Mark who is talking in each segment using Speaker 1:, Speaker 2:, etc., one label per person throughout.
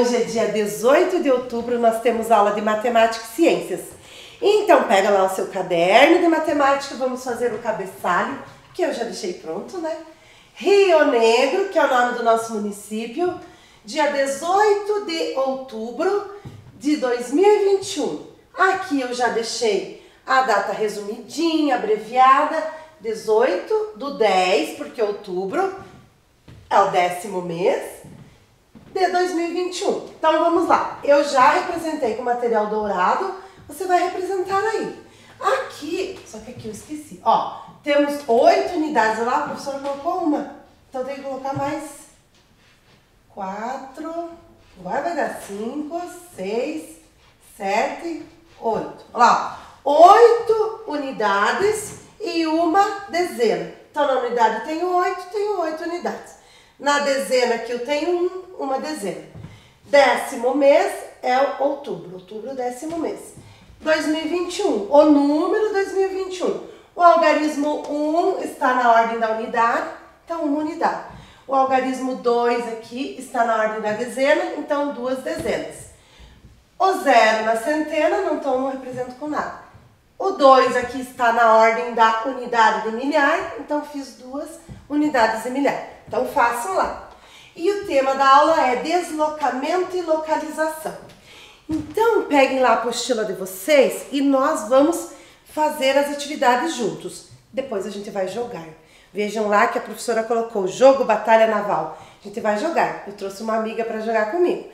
Speaker 1: Hoje é dia 18 de outubro, nós temos aula de Matemática e Ciências. Então pega lá o seu caderno de matemática, vamos fazer o cabeçalho, que eu já deixei pronto, né? Rio Negro, que é o nome do nosso município, dia 18 de outubro de 2021. Aqui eu já deixei a data resumidinha, abreviada, 18/10, porque outubro é o 10º mês de 2021. Então vamos lá, eu já representei com material dourado, você vai representar aí. Aqui, só que aqui eu esqueci, ó, temos 8 unidades lá, a professora colocou uma, então tem que colocar mais 4, agora vai dar 5, 6, 7, 8. Olha lá, 8 unidades e uma dezena. Então na unidade tenho 8 unidades. Na dezena aqui eu tenho uma dezena. 10º mês é outubro, outubro 10º mês. 2021, o número 2021. O algarismo 1 está na ordem da unidade, então uma unidade. O algarismo 2 aqui está na ordem da dezena, então 2 dezenas. O 0 na centena, não represento com nada. O 2 aqui está na ordem da unidade de milhar, então fiz 2 unidades de milhar. Então façam lá. E o tema da aula é deslocamento e localização. Então peguem lá a apostila de vocês e nós vamos fazer as atividades juntos. Depois a gente vai jogar. Vejam lá que a professora colocou jogo Batalha Naval. A gente vai jogar. Eu trouxe uma amiga para jogar comigo.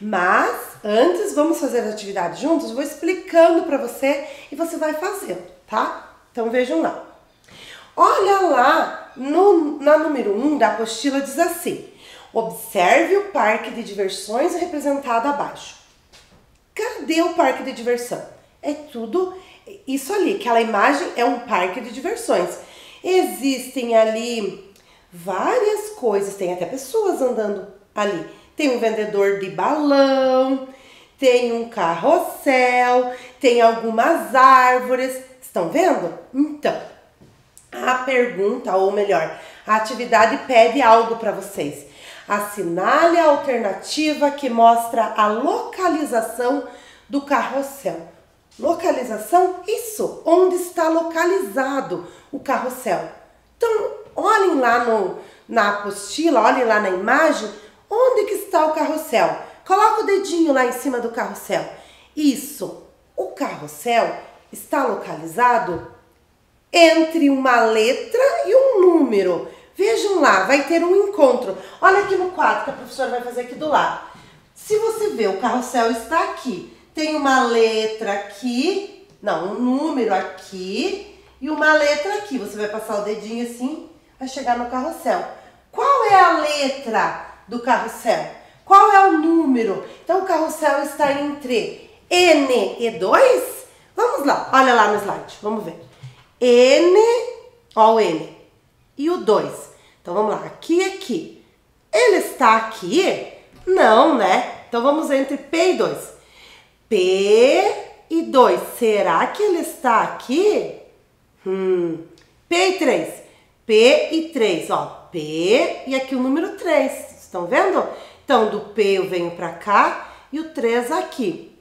Speaker 1: Mas antes vamos fazer as atividades juntos. Vou explicando para você e você vai fazendo, tá? Então vejam lá. Olha lá, na número 1 da apostila diz assim: observe o parque de diversões representado abaixo. Cadê o parque de diversão? É tudo isso ali, aquela imagem é um parque de diversões. Existem ali várias coisas, tem até pessoas andando ali. Tem um vendedor de balão, tem um carrossel, tem algumas árvores. Estão vendo? Então, a pergunta, ou melhor, a atividade pede algo para vocês. Assinale a alternativa que mostra a localização do carrossel. Localização? Isso, onde está localizado o carrossel. Então, olhem lá na apostila, olhem lá na imagem, onde que está o carrossel. Coloca o dedinho lá em cima do carrossel. Isso, o carrossel está localizado entre uma letra e um número. Vejam lá, vai ter um encontro. Olha aqui no quadro que a professora vai fazer aqui do lado. Se você vê, o carrossel está aqui. Tem uma letra aqui, não, um número aqui e uma letra aqui. Você vai passar o dedinho assim, vai chegar no carrossel. Qual é a letra do carrossel? Qual é o número? Então o carrossel está entre N e 2. Vamos lá, olha lá no slide, vamos ver. N, ó o N, e o 2. Então vamos lá, aqui e aqui. Ele está aqui? Não, né? Então vamos entre P e 2. P e 2. Será que ele está aqui? P e 3. P e 3, ó. P e aqui o número 3. Estão vendo? Então do P eu venho para cá e o 3 aqui.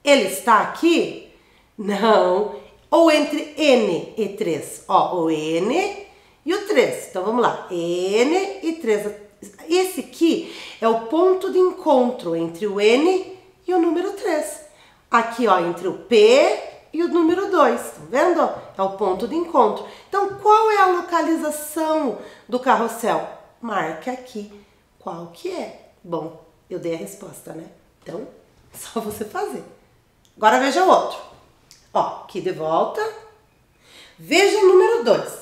Speaker 1: Ele está aqui? Não. Ou entre N e 3. Ó, o N e o 3. Então vamos lá. N e 3. Esse aqui é o ponto de encontro entre o N e o número 3. Aqui, ó, entre o P e o número 2. Estão vendo? É o ponto de encontro. Então, qual é a localização do carrossel? Marque aqui qual que é. Bom, eu dei a resposta, né? Então, é só você fazer. Agora veja o outro. Ó, aqui de volta. Veja o número 2.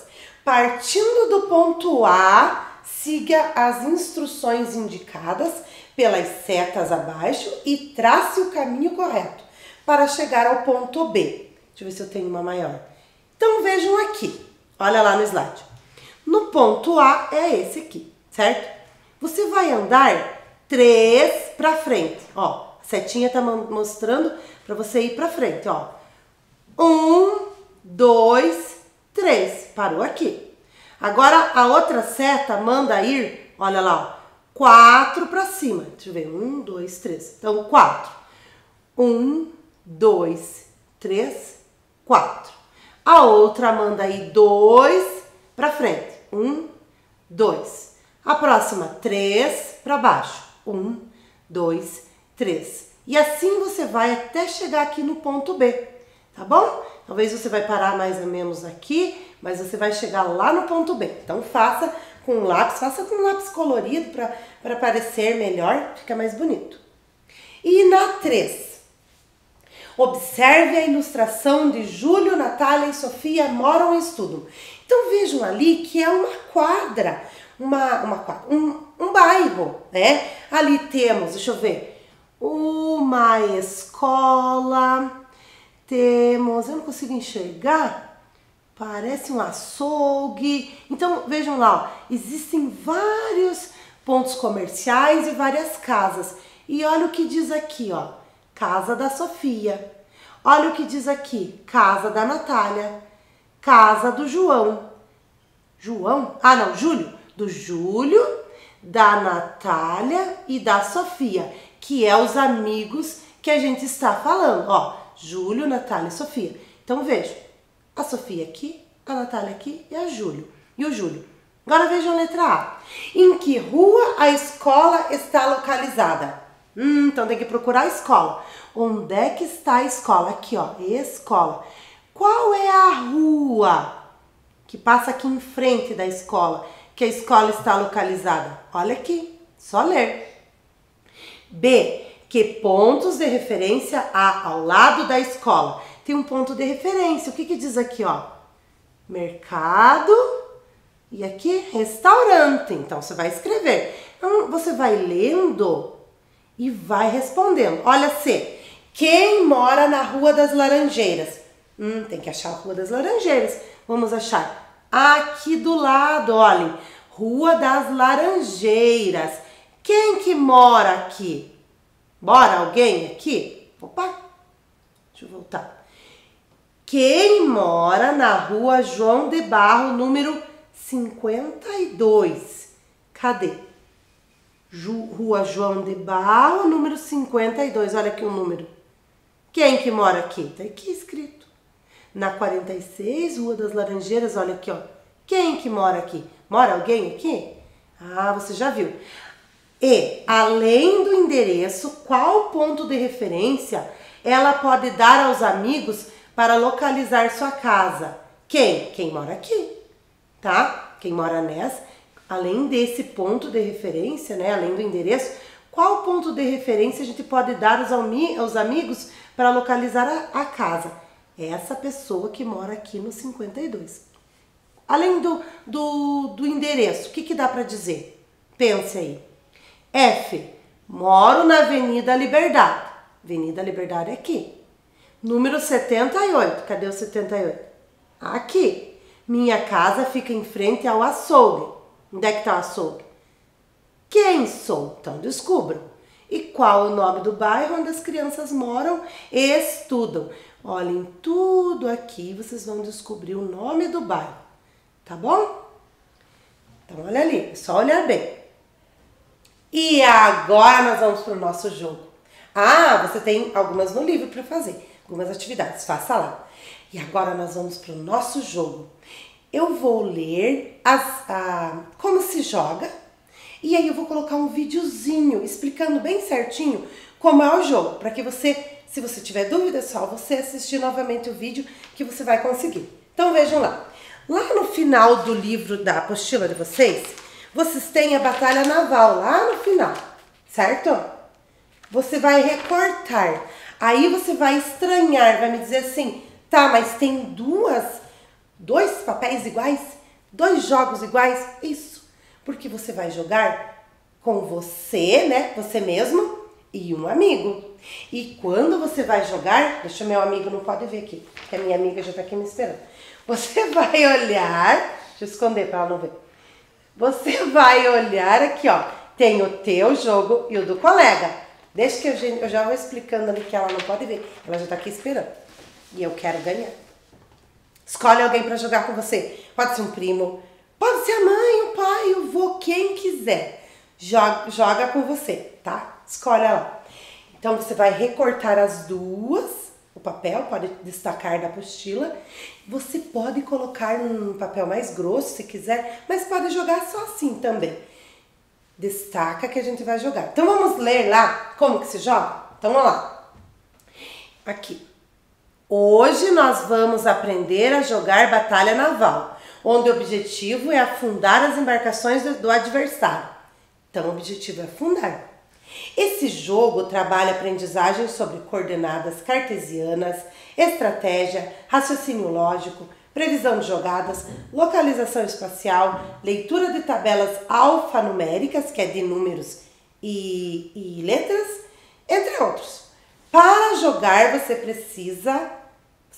Speaker 1: Partindo do ponto A, siga as instruções indicadas pelas setas abaixo e trace o caminho correto para chegar ao ponto B. Deixa eu ver se eu tenho uma maior. Então vejam aqui. Olha lá no slide. No ponto A é esse aqui, certo? Você vai andar 3 para frente. Ó, a setinha tá mostrando para você ir para frente, ó. 1, 2, 3. Parou aqui. Agora a outra seta manda ir, olha lá, ó, 4 para cima. Deixa eu ver. 1, 2, 3. Então, 4. 1, 2, 3, 4. A outra manda aí 2 para frente. 1, 2. A próxima, 3 para baixo. 1, 2, 3. E assim você vai até chegar aqui no ponto B, tá bom? Talvez você vai parar mais ou menos aqui, mas você vai chegar lá no ponto B. Então faça com um lápis colorido para parecer melhor, fica mais bonito. E na 3, observe a ilustração de Júlio, Natália e Sofia moram e estudam. Então vejam ali que é uma quadra, um bairro, né? Ali temos, deixa eu ver, uma escola, temos, eu não consigo enxergar, parece um açougue. Então vejam lá, ó, existem vários pontos comerciais e várias casas. E olha o que diz aqui, ó, casa da Sofia. Olha o que diz aqui, casa da Natália, casa do João. João? Ah, não, Júlio. Do Júlio, da Natália e da Sofia, que é os amigos que a gente está falando. Ó, Júlio, Natália e Sofia. Então veja, a Sofia aqui, a Natália aqui e a Júlio. E o Júlio. Agora vejam a letra A. Em que rua a escola está localizada? Então tem que procurar a escola. Onde é que está a escola? Aqui, ó, escola. Qual é a rua que passa aqui em frente da escola, que a escola está localizada? Olha aqui, só ler. B, que pontos de referência há ao lado da escola? Tem um ponto de referência, o que diz aqui, ó? Mercado e aqui restaurante. Então você vai escrever. Então você vai lendo e vai respondendo. Olha C, quem mora na Rua das Laranjeiras? Tem que achar a Rua das Laranjeiras. Vamos achar aqui do lado, olhem, Rua das Laranjeiras. Quem que mora aqui? Mora alguém aqui? Opa, deixa eu voltar. Quem mora na Rua João de Barro, número 52? Cadê? Rua João de Barro, número 52. Olha aqui o número. Quem que mora aqui? Tá aqui escrito. Na 46, Rua das Laranjeiras, olha aqui, ó. Quem que mora aqui? Mora alguém aqui? Ah, você já viu. E, além do endereço, qual ponto de referência ela pode dar aos amigos para localizar sua casa? Quem? Quem mora aqui, tá? Quem mora nessa. Além desse ponto de referência, né? Além do endereço, qual ponto de referência a gente pode dar aos amigos para localizar a casa? Essa pessoa que mora aqui no 52. Além do endereço, o que dá para dizer? Pense aí. F, moro na Avenida Liberdade. Avenida Liberdade é aqui. Número 78, cadê o 78? Aqui. Minha casa fica em frente ao açougue. Onde é que está o açougue? Quem sou? Então descubram. E qual o nome do bairro onde as crianças moram e estudam? Olhem tudo aqui, vocês vão descobrir o nome do bairro, tá bom? Então olha ali, é só olhar bem. E agora nós vamos para o nosso jogo. Ah, você tem algumas no livro para fazer, algumas atividades, faça lá. E agora nós vamos para o nosso jogo. Eu vou ler como se joga e aí eu vou colocar um videozinho explicando bem certinho como é o jogo, para que você, se você tiver dúvida, é só você assistir novamente o vídeo que você vai conseguir. Então vejam lá. Lá no final do livro da apostila de vocês têm a batalha naval, lá no final, certo? Você vai recortar, aí você vai estranhar, vai me dizer assim, tá, mas tem dois papéis iguais? 2 jogos iguais? Isso, porque você vai jogar com você, né, você mesmo e um amigo. E quando você vai jogar, deixa o meu amigo, não pode ver aqui, porque a minha amiga já tá aqui me esperando. Você vai olhar, deixa eu esconder para ela não ver. Você vai olhar aqui, ó, tem o teu jogo e o do colega. Deixa que eu já vou explicando ali que ela não pode ver, ela já tá aqui esperando. E eu quero ganhar. Escolhe alguém para jogar com você. Pode ser um primo, pode ser a mãe, o pai, o vô, quem quiser. joga com você, tá? Escolhe lá. Então você vai recortar as duas, o papel, pode destacar da apostila. Você pode colocar num papel mais grosso se quiser, mas pode jogar só assim também. Destaca que a gente vai jogar. Então vamos ler lá como que se joga? Então vamos lá. Aqui. Hoje nós vamos aprender a jogar batalha naval, onde o objetivo é afundar as embarcações do adversário. Então o objetivo é afundar. Esse jogo trabalha aprendizagem sobre coordenadas cartesianas, estratégia, raciocínio lógico, previsão de jogadas, localização espacial, leitura de tabelas alfanuméricas, que é de números e letras, entre outros. Para jogar você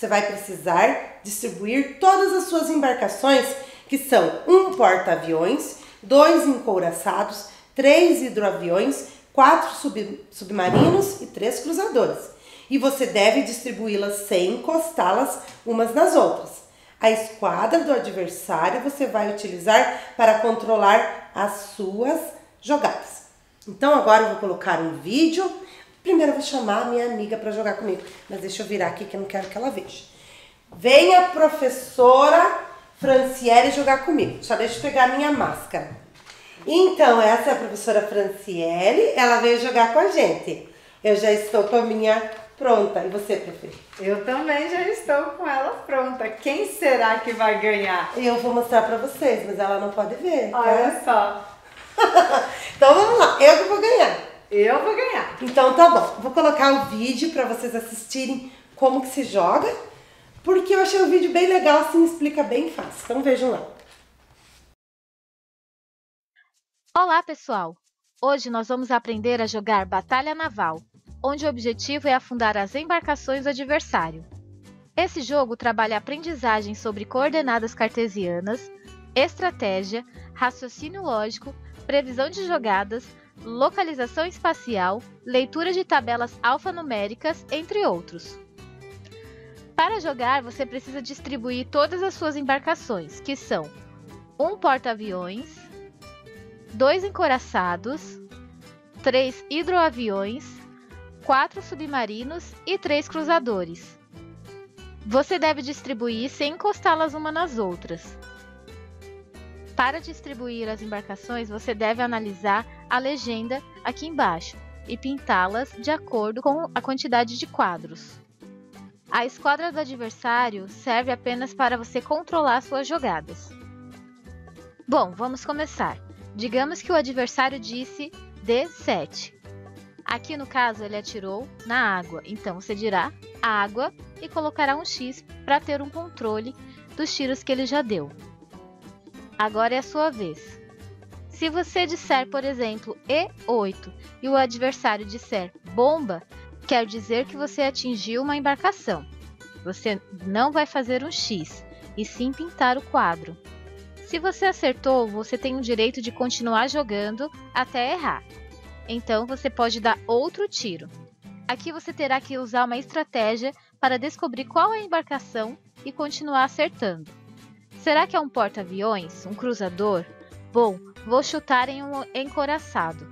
Speaker 1: vai precisar distribuir todas as suas embarcações, que são 1 porta-aviões, 2 encouraçados, 3 hidroaviões, 4 submarinos e 3 cruzadores. E você deve distribuí-las sem encostá-las umas nas outras. A esquadra do adversário você vai utilizar para controlar as suas jogadas. Então agora eu vou colocar um vídeo. Primeiro eu vou chamar a minha amiga para jogar comigo, mas deixa eu virar aqui que eu não quero que ela veja. Vem a professora Franciele jogar comigo. Só deixa eu pegar a minha máscara. Então, essa é a professora Franciele, ela veio jogar com a gente. Eu já estou com a minha pronta. E você, profe?
Speaker 2: Eu também já estou com ela pronta. Quem será que vai ganhar?
Speaker 1: Eu vou mostrar para vocês, mas ela não pode ver.
Speaker 2: Olha só.
Speaker 1: Então vamos lá, eu que vou ganhar.
Speaker 2: Eu vou ganhar.
Speaker 1: Então tá bom, vou colocar o vídeo para vocês assistirem como que se joga, porque eu achei o vídeo bem legal, assim, explica bem fácil. Então vejam lá.
Speaker 3: Olá, pessoal! Hoje nós vamos aprender a jogar Batalha Naval, onde o objetivo é afundar as embarcações do adversário. Esse jogo trabalha a aprendizagem sobre coordenadas cartesianas, estratégia, raciocínio lógico, previsão de jogadas, localização espacial, leitura de tabelas alfanuméricas, entre outros. Para jogar, você precisa distribuir todas as suas embarcações, que são 1 porta-aviões, 2 encouraçados, 3 hidroaviões, 4 submarinos e 3 cruzadores. Você deve distribuir sem encostá-las uma nas outras. Para distribuir as embarcações, você deve analisar a legenda aqui embaixo e pintá-las de acordo com a quantidade de quadros. A esquadra do adversário serve apenas para você controlar suas jogadas. Bom, vamos começar. Digamos que o adversário disse D7. Aqui no caso ele atirou na água, então você dirá água e colocará um X para ter um controle dos tiros que ele já deu. Agora é a sua vez. Se você disser, por exemplo, E8 e o adversário disser bomba, quer dizer que você atingiu uma embarcação. Você não vai fazer um X, e sim pintar o quadro. Se você acertou, você tem o direito de continuar jogando até errar. Então você pode dar outro tiro. Aqui você terá que usar uma estratégia para descobrir qual é a embarcação e continuar acertando. Será que é um porta-aviões? Um cruzador? Bom, vou chutar em um encouraçado.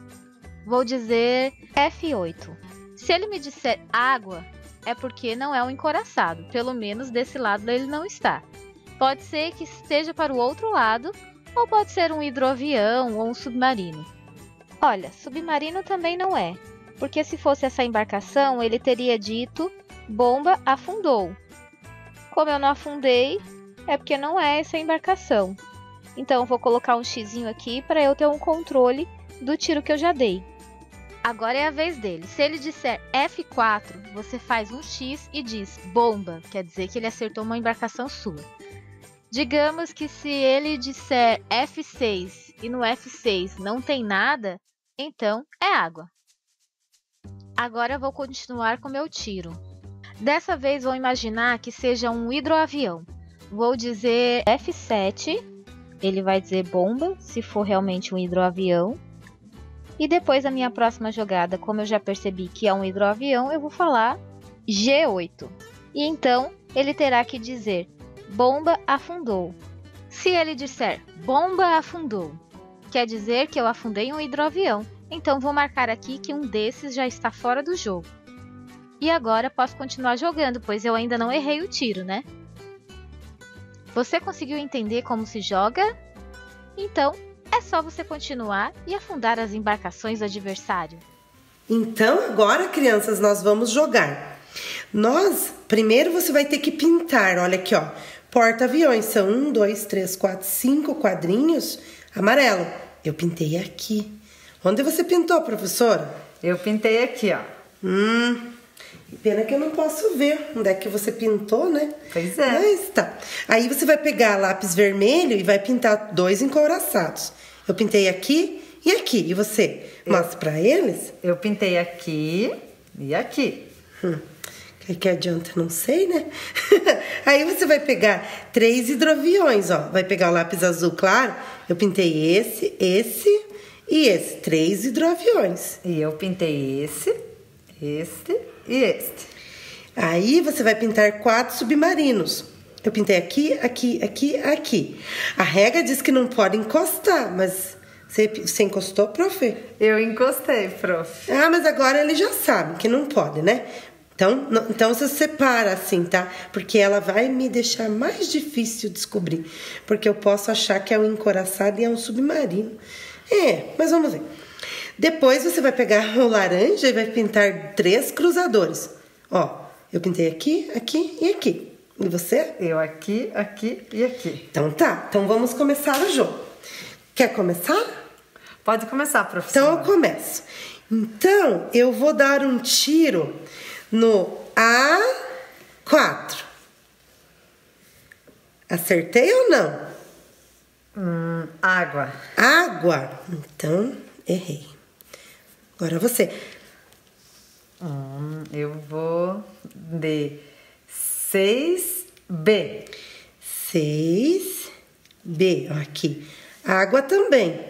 Speaker 3: Vou dizer F8. Se ele me disser água, é porque não é um encouraçado. Pelo menos desse lado ele não está. Pode ser que esteja para o outro lado, ou pode ser um hidroavião ou um submarino. Olha, submarino também não é, porque se fosse essa embarcação, ele teria dito bomba afundou. Como eu não afundei, é porque não é essa embarcação. Então, vou colocar um xizinho aqui para eu ter um controle do tiro que eu já dei. Agora é a vez dele. Se ele disser F4, você faz um X e diz bomba, quer dizer que ele acertou uma embarcação sua. Digamos que se ele disser F6 e no F6 não tem nada, então é água. Agora eu vou continuar com meu tiro. Dessa vez vou imaginar que seja um hidroavião. Vou dizer F7, ele vai dizer bomba, se for realmente um hidroavião. E depois da minha próxima jogada, como eu já percebi que é um hidroavião, eu vou falar G8. E então ele terá que dizer bomba afundou. Se ele disser bomba afundou, Quer dizer que eu afundei um hidroavião, então vou marcar aqui que um desses já está fora do jogo. E agora posso continuar jogando, pois eu ainda não errei o tiro, né? Você conseguiu entender como se joga? Então, é só você continuar e afundar as embarcações do adversário.
Speaker 1: Então, agora, crianças, nós vamos jogar. Primeiro você vai ter que pintar, olha aqui, ó. Porta-aviões, são 1, 2, 3, 4, 5 quadrinhos amarelo. Eu pintei aqui. Onde você pintou, professora?
Speaker 2: Eu pintei aqui, ó.
Speaker 1: Pena que eu não posso ver onde é que você pintou, né?
Speaker 2: Pois é.
Speaker 1: Mas tá. Aí você vai pegar lápis vermelho e vai pintar 2 encouraçados. Eu pintei aqui e aqui. E você? Mostra pra eles.
Speaker 2: Eu pintei aqui e aqui.
Speaker 1: Que adianta? Não sei, né? Aí você vai pegar 3 hidroaviões, ó. Vai pegar o lápis azul claro. Eu pintei esse e esse. 3 hidroaviões.
Speaker 2: E eu pintei este e este.
Speaker 1: Aí você vai pintar 4 submarinos. Eu pintei aqui, aqui, aqui, aqui. A regra diz que não pode encostar, mas você encostou, prof?
Speaker 2: Eu encostei, prof.
Speaker 1: Ah, mas agora ele já sabe que não pode, né? Então você separa assim, tá? Porque ela vai me deixar mais difícil descobrir. Porque eu posso achar que é um encoraçado e é um submarino. Mas vamos ver. Depois você vai pegar o laranja e vai pintar 3 cruzadores. Ó, eu pintei aqui, aqui e aqui. E você?
Speaker 2: Eu aqui, aqui e aqui.
Speaker 1: Então tá, então vamos começar o jogo. Quer começar?
Speaker 2: Pode começar, professora.
Speaker 1: Então eu começo. Então eu vou dar um tiro no A4. Acertei ou não?
Speaker 2: Água.
Speaker 1: Água. Então errei. Agora você.
Speaker 2: Eu vou de 6B.
Speaker 1: 6B. Ó, aqui. Água também.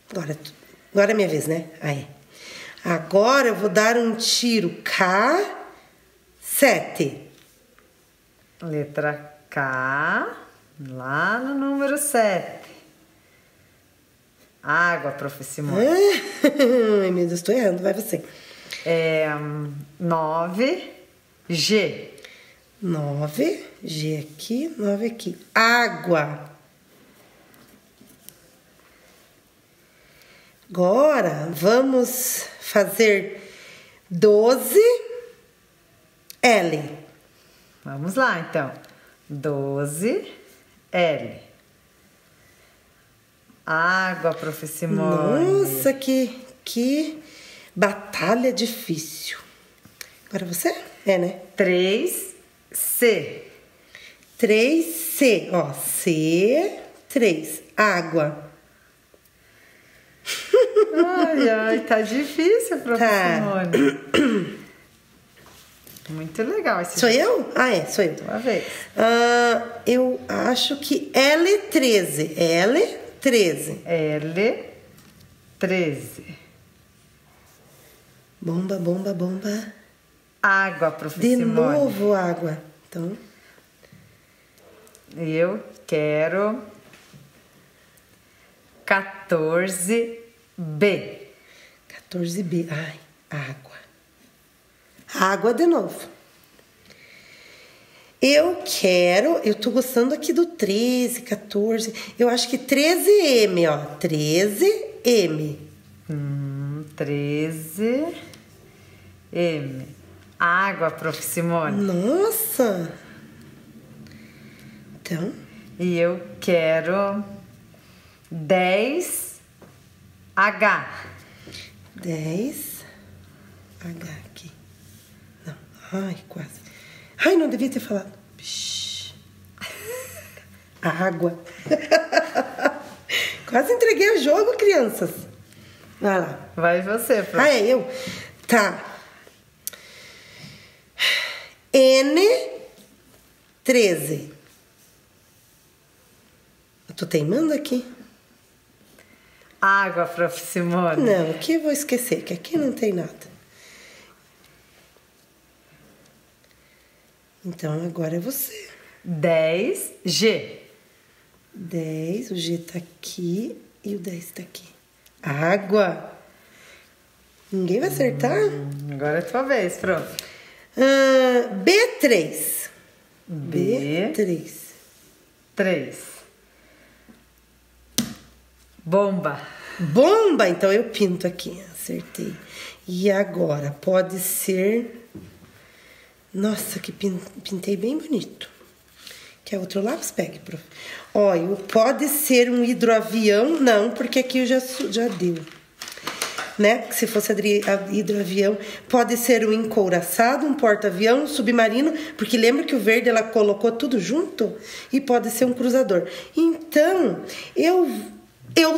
Speaker 1: Agora é minha vez, né? Aí. Agora eu vou dar um tiro K7.
Speaker 2: Letra K, lá no número 7. Água, prof. Simone.
Speaker 1: Ai, meu Deus, estou errando. Vai você.
Speaker 2: 9G.
Speaker 1: 9G aqui, 9 aqui. Água. Agora vamos fazer 12L.
Speaker 2: Vamos lá, então. 12L. Água, prof. Simone.
Speaker 1: Nossa, que batalha difícil. Agora você? Né?
Speaker 2: 3C.
Speaker 1: 3C. Ó, C3. Água.
Speaker 2: Ai, tá difícil, prof. Simone. Muito legal esse
Speaker 1: Sou
Speaker 2: jogo.
Speaker 1: eu? Sou eu.
Speaker 2: Uma vez.
Speaker 1: Eu acho que L13. L13.
Speaker 2: L13.
Speaker 1: Bomba, bomba, bomba.
Speaker 2: Água, prof.
Speaker 1: De
Speaker 2: Simone.
Speaker 1: novo água. Então.
Speaker 2: Eu quero 14B.
Speaker 1: 14B. Ai, água. Água de novo. Eu tô gostando aqui do 13, 14. Eu acho que 13M, ó. 13M.
Speaker 2: 13M. Água, prof. Simone.
Speaker 1: Nossa. Então.
Speaker 2: E eu quero 10H.
Speaker 1: 10H aqui. Não. Ai, quase. Ai, não devia ter falado. Psh. Água. Quase entreguei o jogo, crianças. Vai lá.
Speaker 2: Vai você, prof.
Speaker 1: Ah, é eu? Tá. N13. Eu tô teimando aqui.
Speaker 2: Água, prof. Simone.
Speaker 1: Não, aqui eu vou esquecer, que aqui não tem nada. Então, agora é você.
Speaker 2: 10G.
Speaker 1: 10, o G tá aqui e o 10 tá aqui. Água. Ninguém vai acertar?
Speaker 2: Agora é tua vez, pronto.
Speaker 1: B3.
Speaker 2: B3. 3. Bomba.
Speaker 1: Bomba, então eu pinto aqui. Acertei. E agora, pode ser... Nossa, que pintei bem bonito. Quer outro lápis? Pegue, prof. Olha, pode ser um hidroavião? Não, porque aqui eu já deu. Né? Se fosse hidroavião, pode ser um encouraçado, um porta-avião, um submarino, porque lembra que o verde ela colocou tudo junto? E pode ser um cruzador. Então, eu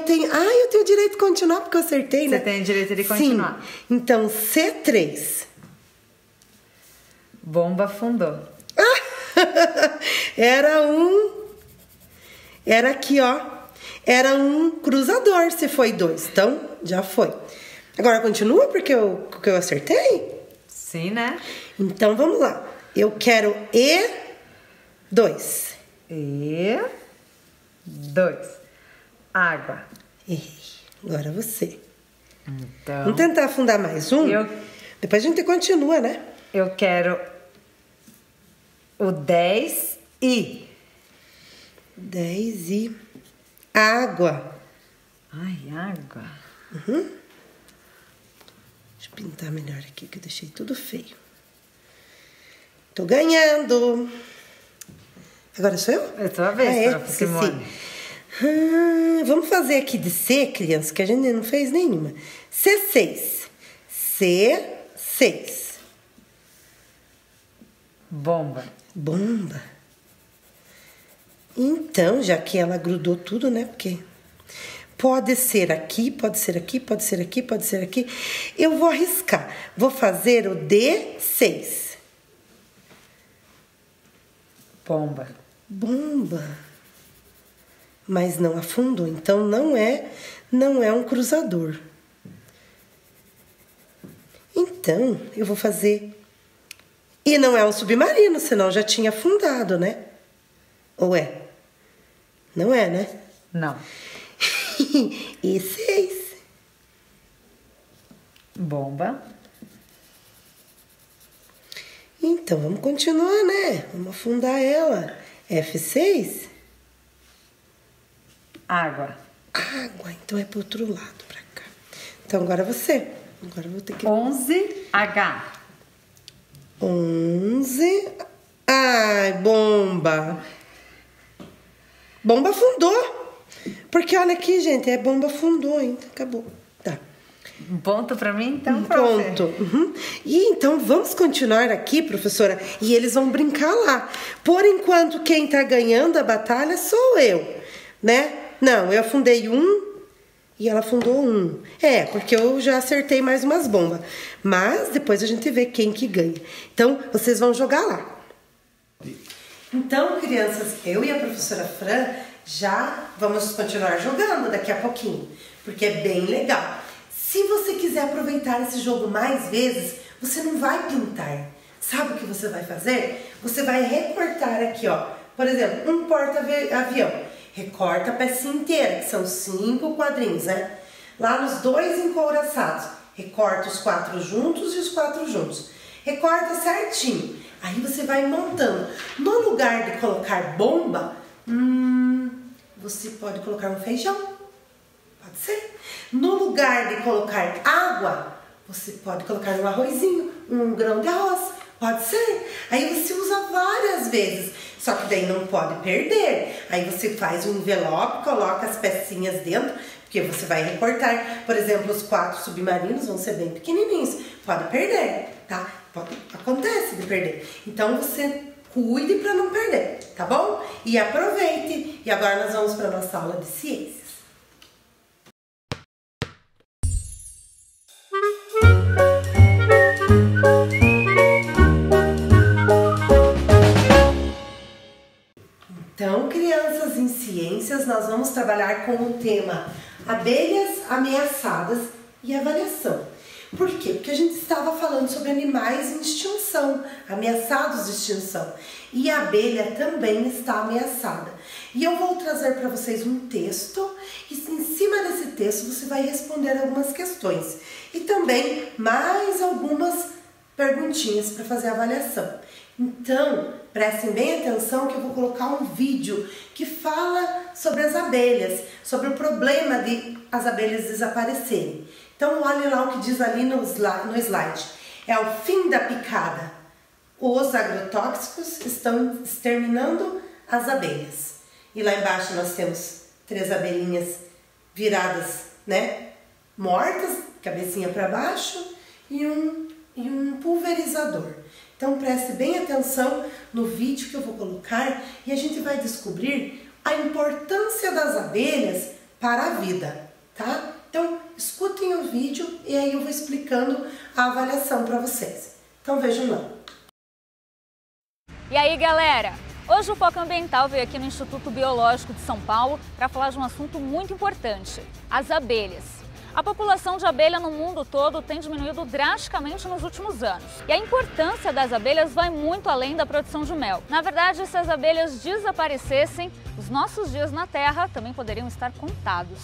Speaker 1: tenho o direito de continuar porque eu acertei, né?
Speaker 2: Você tem o direito de continuar.
Speaker 1: Sim. Então, C3.
Speaker 2: Bomba afundou.
Speaker 1: Era aqui, ó. Era um cruzador, se foi 2. Então, já foi. Agora continua porque eu acertei?
Speaker 2: Sim, né?
Speaker 1: Então, vamos lá. Eu quero E2.
Speaker 2: E2. Água.
Speaker 1: Errei. Agora você.
Speaker 2: Então...
Speaker 1: Vamos tentar afundar mais um? Depois a gente continua, né?
Speaker 2: Eu quero o 10 e...
Speaker 1: 10 e... Água.
Speaker 2: Ai, água.
Speaker 1: Uhum. Deixa eu pintar melhor aqui, que eu deixei tudo feio. Tô ganhando. Agora sou eu?
Speaker 2: É tua vez, prof. Simone.
Speaker 1: Vamos fazer aqui de C, criança, que a gente não fez nenhuma. C6. C6.
Speaker 2: Bomba.
Speaker 1: Bomba. Então, já que ela grudou tudo, né? Porque pode ser aqui, pode ser aqui, pode ser aqui, pode ser aqui. Eu vou arriscar. Vou fazer o D6.
Speaker 2: Bomba.
Speaker 1: Bomba. Mas não afundou, então não é um cruzador. Então, eu vou fazer... E não é um submarino, senão já tinha afundado, né? Ou é? Não é, né?
Speaker 2: Não.
Speaker 1: E6.
Speaker 2: Bomba.
Speaker 1: Então, vamos continuar, né? Vamos afundar ela. F6.
Speaker 2: Água.
Speaker 1: Água, então é pro outro lado, pra cá. Então, agora você. Agora eu vou ter que...
Speaker 2: 11H.
Speaker 1: 11. Ai, bomba. Bomba afundou. Porque olha aqui, gente, bomba afundou ainda. Acabou. Tá.
Speaker 2: Um ponto pra mim, então,
Speaker 1: ponto. Uhum. E então vamos continuar aqui, professora, e eles vão brincar lá. Por enquanto, quem tá ganhando a batalha sou eu, né? Não, eu afundei um e ela afundou um. Porque eu já acertei mais umas bombas. Mas depois a gente vê quem que ganha. Então, vocês vão jogar lá. Então, crianças, eu e a professora Fran já vamos continuar jogando daqui a pouquinho, porque é bem legal. Se você quiser aproveitar esse jogo mais vezes, você não vai pintar. Sabe o que você vai fazer? Você vai recortar aqui, ó. Por exemplo, um porta-avião. Recorta a pecinha inteira, que são 5 quadrinhos, né? Lá nos 2 encouraçados. Recorta os 4 juntos e os 4 juntos. Recorta certinho. Aí você vai montando. No lugar de colocar bomba, você pode colocar um feijão. Pode ser. No lugar de colocar água, você pode colocar um arrozinho, um grão de arroz. Pode ser. Aí você usa várias vezes. Só que daí não pode perder. Aí você faz um envelope, coloca as pecinhas dentro, porque você vai recortar. Por exemplo, os 4 submarinos vão ser bem pequenininhos. Pode perder, tá? Acontece de perder. Então você cuide para não perder, tá bom? E aproveite. E agora nós vamos para nossa aula de ciências. Então, crianças, em ciências, nós vamos trabalhar com o tema abelhas ameaçadas e avaliação. Por quê? Porque a gente estava falando sobre animais em extinção, ameaçados de extinção. E a abelha também está ameaçada. E eu vou trazer para vocês um texto e em cima desse texto você vai responder algumas questões. E também mais algumas perguntinhas para fazer a avaliação. Então, prestem bem atenção que eu vou colocar um vídeo que fala sobre as abelhas, sobre o problema de as abelhas desaparecerem. Então, olhem lá o que diz ali no slide. É o fim da picada. Os agrotóxicos estão exterminando as abelhas. E lá embaixo nós temos 3 abelhinhas viradas, né? Mortas, cabecinha para baixo, e um pulverizador. Então preste bem atenção no vídeo que eu vou colocar e a gente vai descobrir a importância das abelhas para a vida, tá? Então escutem o vídeo e aí eu vou explicando a avaliação para vocês. Então vejam lá.
Speaker 4: E aí, galera? Hoje o Foco Ambiental veio aqui no Instituto Biológico de São Paulo para falar de um assunto muito importante, as abelhas. A população de abelha no mundo todo tem diminuído drasticamente nos últimos anos. E a importância das abelhas vai muito além da produção de mel. Na verdade, se as abelhas desaparecessem, os nossos dias na Terra também poderiam estar contados.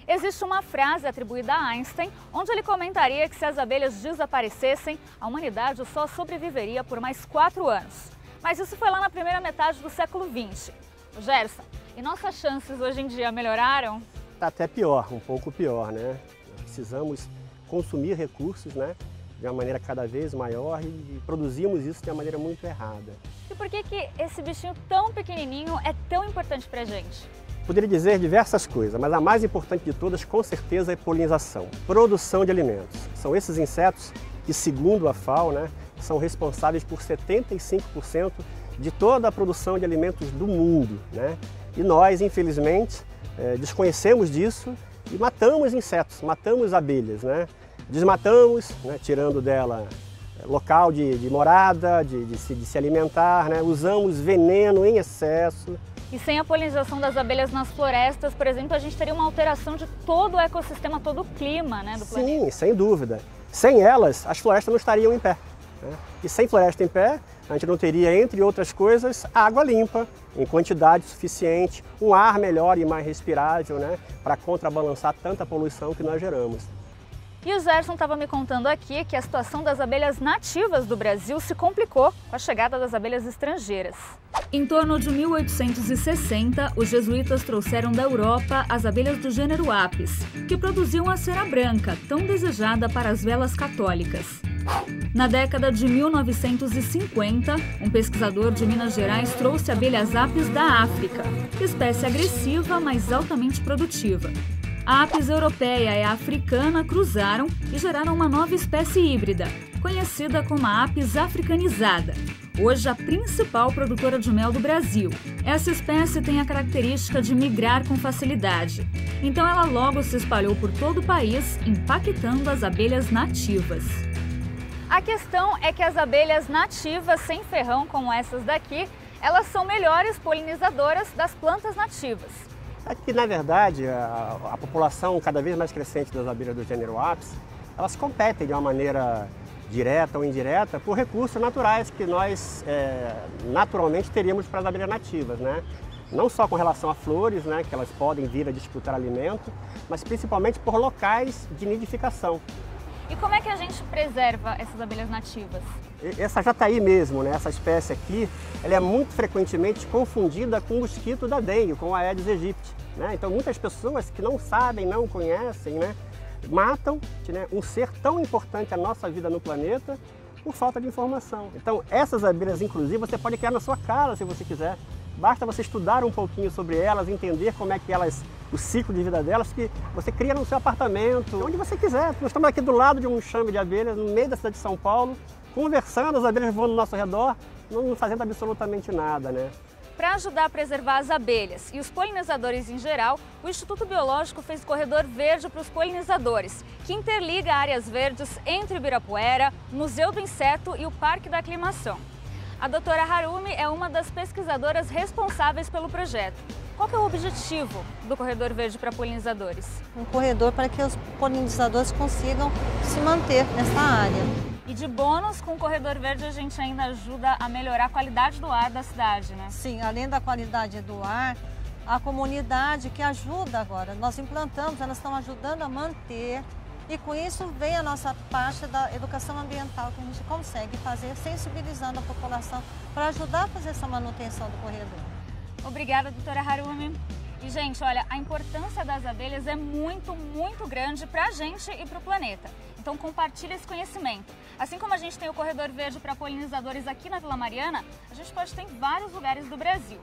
Speaker 4: Existe uma frase atribuída a Einstein, onde ele comentaria que se as abelhas desaparecessem, a humanidade só sobreviveria por mais 4 anos. Mas isso foi lá na primeira metade do século XX. Gerson, e nossas chances hoje em dia melhoraram?
Speaker 5: Está até pior, um pouco pior, né? Precisamos consumir recursos, né, de uma maneira cada vez maior e produzimos isso de uma maneira muito errada.
Speaker 4: E por que esse bichinho tão pequenininho é tão importante para a gente?
Speaker 5: Poderia dizer diversas coisas, mas a mais importante de todas, com certeza, é polinização, produção de alimentos. São esses insetos que, segundo a FAO, né, são responsáveis por 75% de toda a produção de alimentos do mundo, né? E nós, infelizmente, desconhecemos disso e matamos insetos, matamos abelhas, né? Desmatamos, né, tirando dela local de morada, de se alimentar, né? Usamos veneno em excesso.
Speaker 4: E sem a polinização das abelhas nas florestas, por exemplo, a gente teria uma alteração de todo o ecossistema, todo o clima, né, do planeta.
Speaker 5: Sim, sem dúvida. Sem elas, as florestas não estariam em pé, né? E sem floresta em pé, a gente não teria, entre outras coisas, água limpa, em quantidade suficiente, um ar melhor e mais respirável, né, para contrabalançar tanta poluição que nós geramos.
Speaker 4: E o Gerson estava me contando aqui que a situação das abelhas nativas do Brasil se complicou com a chegada das abelhas estrangeiras. Em torno de 1860, os jesuítas trouxeram da Europa as abelhas do gênero Apis, que produziam a cera branca, tão desejada para as velas católicas. Na década de 1950, um pesquisador de Minas Gerais trouxe abelhas Apis da África, espécie agressiva, mas altamente produtiva. A Apis europeia e a africana cruzaram e geraram uma nova espécie híbrida, conhecida como a Apis africanizada, hoje a principal produtora de mel do Brasil. Essa espécie tem a característica de migrar com facilidade, então ela logo se espalhou por todo o país, impactando as abelhas nativas. A questão é que as abelhas nativas sem ferrão, como essas daqui, elas são melhores polinizadoras das plantas nativas.
Speaker 5: É que, na verdade, a população cada vez mais crescente das abelhas do gênero Apis, elas competem de uma maneira direta ou indireta por recursos naturais que nós naturalmente teríamos para as abelhas nativas, né? Não só com relação a flores, né, que elas podem vir a disputar alimento, mas principalmente por locais de nidificação.
Speaker 4: E como é que a gente preserva essas abelhas nativas?
Speaker 5: Essa jataí mesmo, né, essa espécie aqui, ela é muito frequentemente confundida com o mosquito da dengue, com a Aedes aegypti, né? Então muitas pessoas que não sabem, não conhecem, né, matam, né, um ser tão importante à nossa vida no planeta por falta de informação. Então essas abelhas, inclusive, você pode criar na sua casa se você quiser. Basta você estudar um pouquinho sobre elas, entender como é que elas, o ciclo de vida delas, que você cria no seu apartamento, onde você quiser. Nós estamos aqui do lado de um enxame de abelhas, no meio da cidade de São Paulo, conversando, as abelhas voando ao nosso redor, não fazendo absolutamente nada, né?
Speaker 4: Para ajudar a preservar as abelhas e os polinizadores em geral, o Instituto Biológico fez corredor verde para os polinizadores, que interliga áreas verdes entre o Ibirapuera, o Museu do Inseto e o Parque da Aclimação. A doutora Harumi é uma das pesquisadoras responsáveis pelo projeto. Qual que é o objetivo do Corredor Verde para polinizadores?
Speaker 6: Um corredor para que os polinizadores consigam se manter nessa área.
Speaker 4: E de bônus, com o Corredor Verde a gente ainda ajuda a melhorar a qualidade do ar da cidade, né?
Speaker 6: Sim, além da qualidade do ar, a comunidade que ajuda agora. Nós implantamos, elas estão ajudando a manter. E com isso vem a nossa parte da educação ambiental que a gente consegue fazer, sensibilizando a população para ajudar a fazer essa manutenção do corredor.
Speaker 4: Obrigada, doutora Harumi. E, gente, olha, a importância das abelhas é muito, muito grande para a gente e para o planeta. Então, compartilhe esse conhecimento. Assim como a gente tem o Corredor Verde para polinizadores aqui na Vila Mariana, a gente pode ter em vários lugares do Brasil.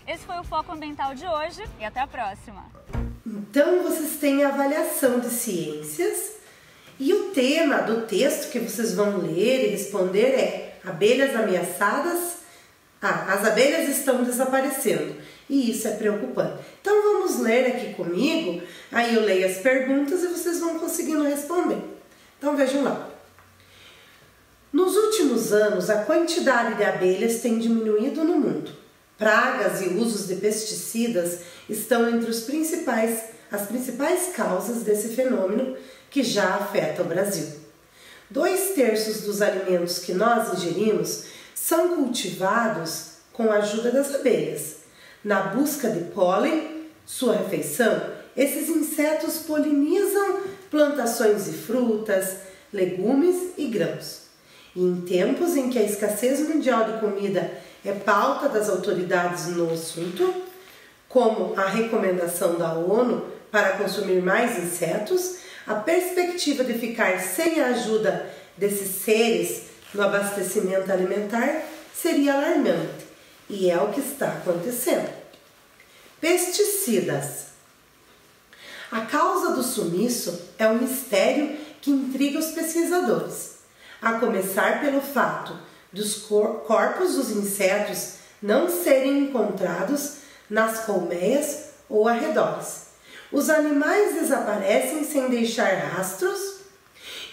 Speaker 4: Esse foi o Foco Ambiental de hoje e até a próxima.
Speaker 1: Então, vocês têm a avaliação de ciências e o tema do texto que vocês vão ler e responder é abelhas ameaçadas. As abelhas estão desaparecendo e isso é preocupante. Então, vamos ler aqui comigo, aí eu leio as perguntas e vocês vão conseguindo responder. Então, vejam lá. Nos últimos anos, a quantidade de abelhas tem diminuído no mundo. Pragas e usos de pesticidas estão entre as principais causas desse fenômeno que já afeta o Brasil. 2/3 dos alimentos que nós ingerimos são cultivados com a ajuda das abelhas. Na busca de pólen, sua refeição, esses insetos polinizam plantações de frutas, legumes e grãos. E em tempos em que a escassez mundial de comida é pauta das autoridades no assunto, como a recomendação da ONU para consumir mais insetos, a perspectiva de ficar sem a ajuda desses seres no abastecimento alimentar seria alarmante, e é o que está acontecendo. Pesticidas. A causa do sumiço é um mistério que intriga os pesquisadores, a começar pelo fato dos corpos dos insetos não serem encontrados nas colmeias ou arredores. Os animais desaparecem sem deixar rastros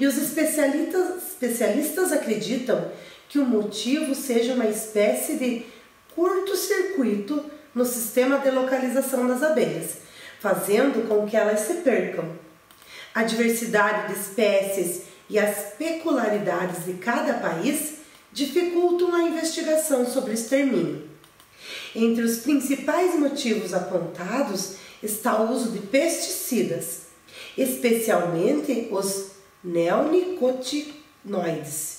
Speaker 1: e os especialistas acreditam que o motivo seja uma espécie de curto-circuito no sistema de localização das abelhas, fazendo com que elas se percam. A diversidade de espécies e as peculiaridades de cada país dificultam a investigação sobre o extermínio. Entre os principais motivos apontados está o uso de pesticidas, especialmente os neonicotinoides,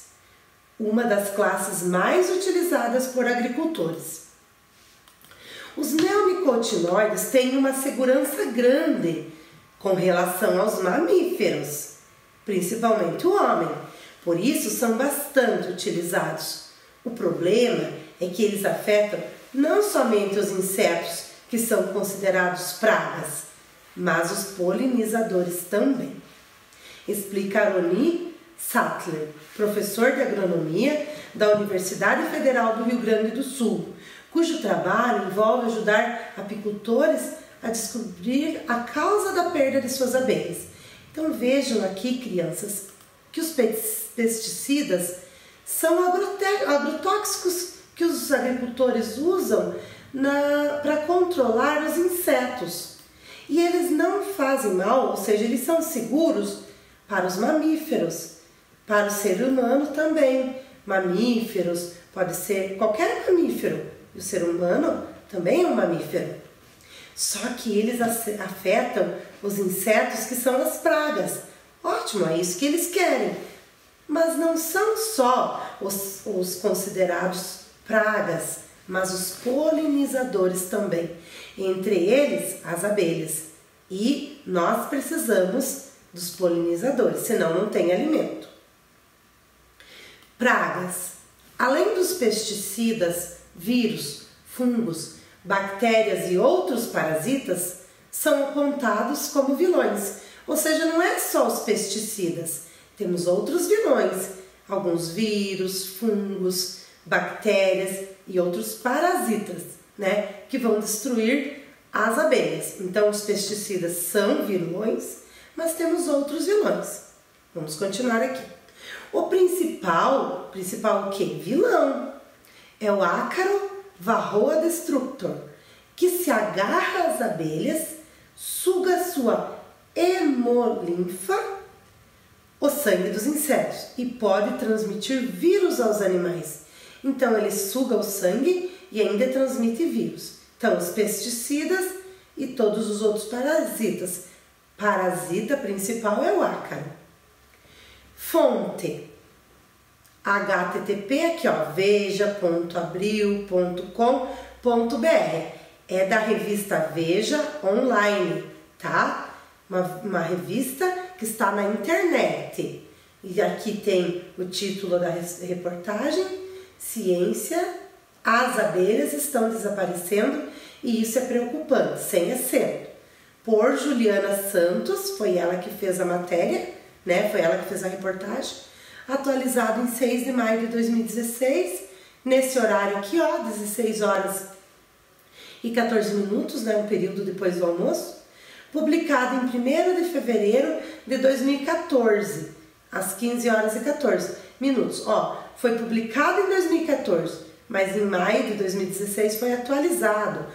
Speaker 1: uma das classes mais utilizadas por agricultores. Os neonicotinoides têm uma segurança grande com relação aos mamíferos, principalmente o homem, por isso são bastante utilizados. O problema é que eles afetam não somente os insetos, que são considerados pragas, mas os polinizadores também. Explica Aroni Sattler, professor de agronomia da Universidade Federal do Rio Grande do Sul, cujo trabalho envolve ajudar apicultores a descobrir a causa da perda de suas abelhas. Então vejam aqui, crianças, que os pesticidas são agrotóxicos que os agricultores usam para controlar os insetos. E eles não fazem mal, ou seja, eles são seguros para os mamíferos, para o ser humano também. Mamíferos, pode ser qualquer mamífero, e o ser humano também é um mamífero. Só que eles afetam os insetos que são as pragas. Ótimo, é isso que eles querem. Mas não são só os considerados pragas, mas os polinizadores também. Entre eles, as abelhas. E nós precisamos dos polinizadores, senão não tem alimento. Pragas. Além dos pesticidas, vírus, fungos, bactérias e outros parasitas são apontados como vilões. Ou seja, não é só os pesticidas, temos outros vilões, alguns vírus, fungos, bactérias e outros parasitas, né, que vão destruir as abelhas. Então, os pesticidas são vilões, mas temos outros vilões. Vamos continuar aqui. O principal o quê? Vilão. É o ácaro Varroa Destructor, que se agarra às abelhas, suga sua hemolinfa, o sangue dos insetos, e pode transmitir vírus aos animais. Então ele suga o sangue e ainda transmite vírus. Então os pesticidas e todos os outros parasitas. Parasita principal é o ácaro. Fonte: http aqui, ó, veja.abril.com.br. É da revista Veja Online, tá? Uma revista que está na internet. E aqui tem o título da reportagem: Ciência, as abelhas estão desaparecendo e isso é preocupante, sem acento. Por Juliana Santos, foi ela que fez a matéria, né? Foi ela que fez a reportagem. Atualizado em 6 de maio de 2016, nesse horário aqui, ó, 16 horas e 14 minutos, né? Um período depois do almoço. Publicado em 1º de fevereiro de 2014, às 15 horas e 14 minutos. Ó, foi publicado em 2014, mas em maio de 2016 foi atualizado.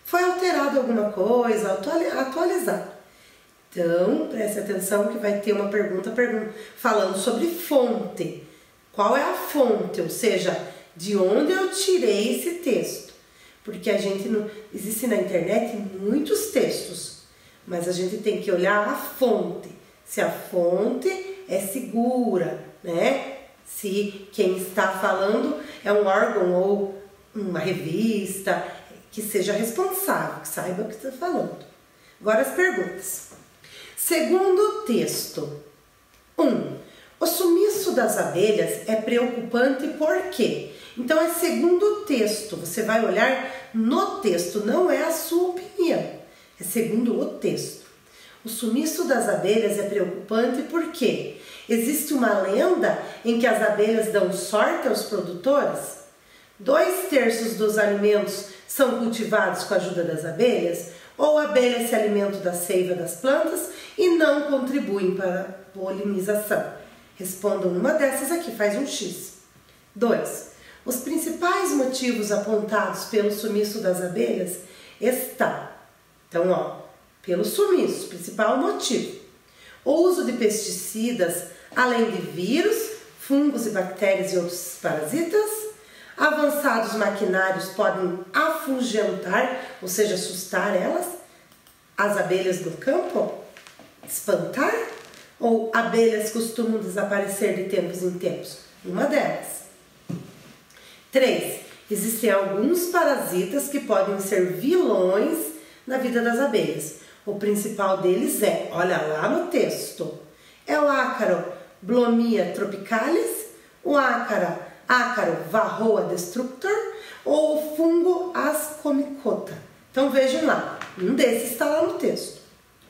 Speaker 1: Foi alterado alguma coisa, atualizado. Então, preste atenção que vai ter uma pergunta falando sobre fonte. Qual é a fonte? Ou seja, de onde eu tirei esse texto? Porque a gente não... Existe na internet muitos textos, mas a gente tem que olhar a fonte. Se a fonte é segura, né? Se quem está falando é um órgão ou uma revista que seja responsável, que saiba o que está falando. Agora as perguntas. Segundo texto. 1. O sumiço das abelhas é preocupante por quê? Então é segundo texto. Você vai olhar no texto, não é a sua opinião. É segundo o texto. O sumiço das abelhas é preocupante porque existe uma lenda em que as abelhas dão sorte aos produtores? 2/3 dos alimentos são cultivados com a ajuda das abelhas? Ou abelhas se alimentam da seiva das plantas e não contribuem para a polinização? Respondam uma dessas aqui, faz um X. 2. Os principais motivos apontados pelo sumiço das abelhas estão... Então, ó, pelo sumiço, principal motivo: o uso de pesticidas, além de vírus, fungos e bactérias e outros parasitas. Avançados maquinários podem afugentar, ou seja, assustar elas, as abelhas do campo, espantar, ou abelhas costumam desaparecer de tempos em tempos? Uma delas. 3. Existem alguns parasitas que podem ser vilões na vida das abelhas. O principal deles é, olha lá no texto, é o ácaro Blomia tropicalis, o ácaro Varroa destructor ou o fungo Ascomycota. Então vejam lá, um desses está lá no texto.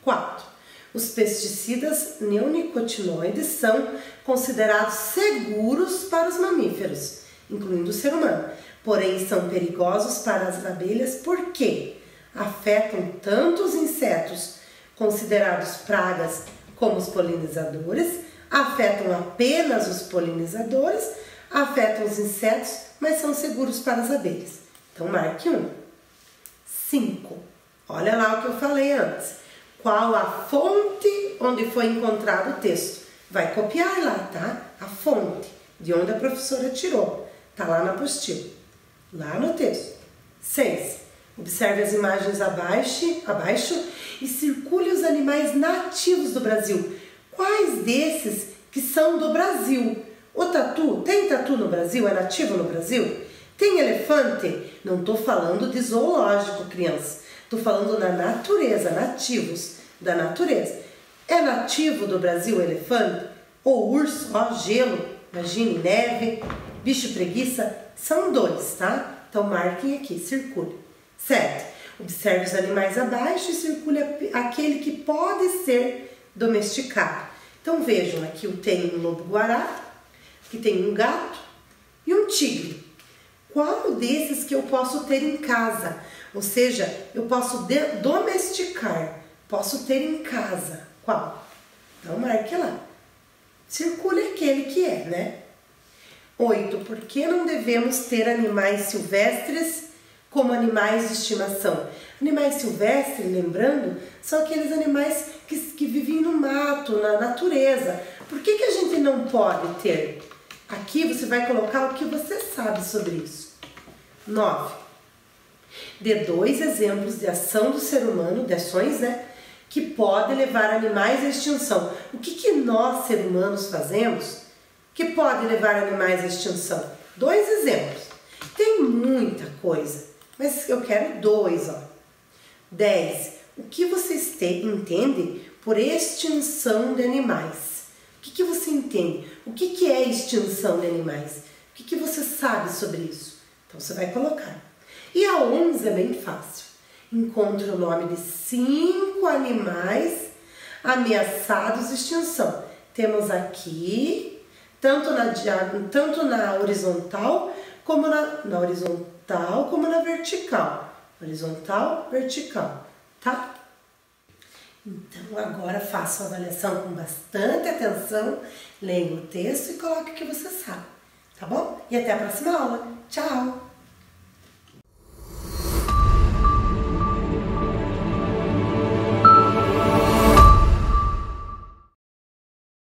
Speaker 1: 4. Os pesticidas neonicotinoides são considerados seguros para os mamíferos, incluindo o ser humano, porém são perigosos para as abelhas porque afetam tanto os insetos considerados pragas como os polinizadores, afetam apenas os polinizadores, afetam os insetos, mas são seguros para as abelhas. Então marque 1. 5. Olha lá o que eu falei antes. Qual a fonte onde foi encontrado o texto? Vai copiar lá, tá? A fonte, de onde a professora tirou. Tá lá na apostila, lá no texto. 6. Observe as imagens abaixo e circule os animais nativos do Brasil. Quais desses que são do Brasil? O tatu, tem tatu no Brasil? É nativo no Brasil? Tem elefante? Não estou falando de zoológico, criança. Estou falando da natureza, nativos da natureza. É nativo do Brasil o elefante? Ou urso? Ó, gelo, imagine, neve, bicho preguiça. São 2, tá? Então marquem aqui, circule. 7. Observe os animais abaixo e circule aquele que pode ser domesticado. Então vejam, aqui eu tenho um lobo-guará, aqui tem um gato e um tigre. Qual desses que eu posso ter em casa? Ou seja, eu posso domesticar, posso ter em casa. Qual? Então marque lá. Circule aquele que é, né? 8. Por que não devemos ter animais silvestres como animais de estimação. Animais silvestres, lembrando, são aqueles animais que vivem no mato, na natureza. Por que a gente não pode ter? Aqui você vai colocar o que você sabe sobre isso. 9. Dê 2 exemplos de ação do ser humano, de ações, que pode levar animais à extinção. O que nós, seres humanos, fazemos que pode levar animais à extinção? 2 exemplos. Tem muita coisa, mas eu quero 2, ó. 10. O que vocês entendem por extinção de animais? O que você entende? O que é extinção de animais? O que você sabe sobre isso? Então você vai colocar. E a 11 é bem fácil. Encontre o nome de 5 animais ameaçados de extinção. Temos aqui, tanto na horizontal como na horizontal como na vertical. Horizontal, vertical, tá? Então agora faça a avaliação com bastante atenção, leia o texto e coloque o que você sabe, tá bom? E até a próxima aula. Tchau!